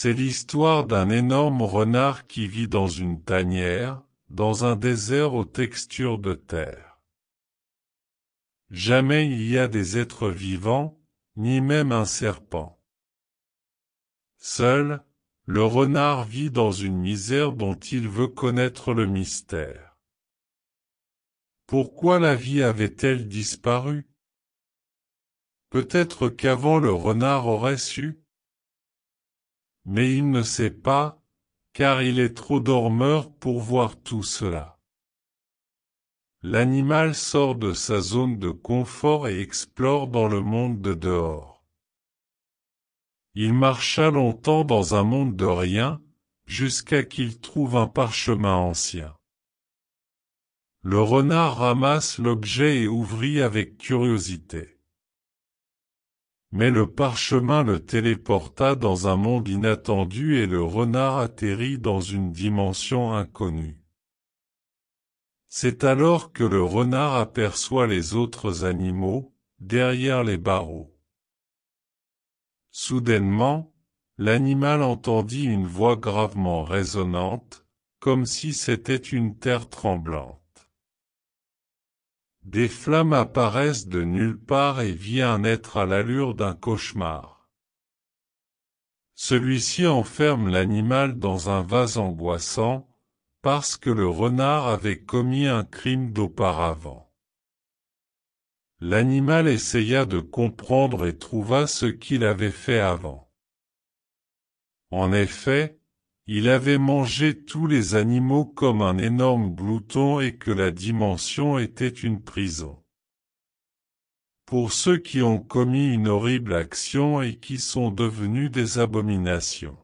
C'est l'histoire d'un énorme renard qui vit dans une tanière, dans un désert aux textures de terre. Jamais il y a des êtres vivants, ni même un serpent. Seul, le renard vit dans une misère dont il veut connaître le mystère. Pourquoi la vie avait-elle disparu? Peut-être qu'avant le renard aurait su. Mais il ne sait pas, car il est trop dormeur pour voir tout cela. L'animal sort de sa zone de confort et explore dans le monde de dehors. Il marcha longtemps dans un monde de rien, jusqu'à qu'il trouve un parchemin ancien. Le renard ramasse l'objet et ouvrit avec curiosité. Mais le parchemin le téléporta dans un monde inattendu et le renard atterrit dans une dimension inconnue. C'est alors que le renard aperçoit les autres animaux, derrière les barreaux. Soudainement, l'animal entendit une voix gravement résonnante, comme si c'était une terre tremblante. Des flammes apparaissent de nulle part et vient un être à l'allure d'un cauchemar. Celui-ci enferme l'animal dans un vase angoissant, parce que le renard avait commis un crime d'auparavant. L'animal essaya de comprendre et trouva ce qu'il avait fait avant. En effet, il avait mangé tous les animaux comme un énorme glouton et que la dimension était une prison. Pour ceux qui ont commis une horrible action et qui sont devenus des abominations.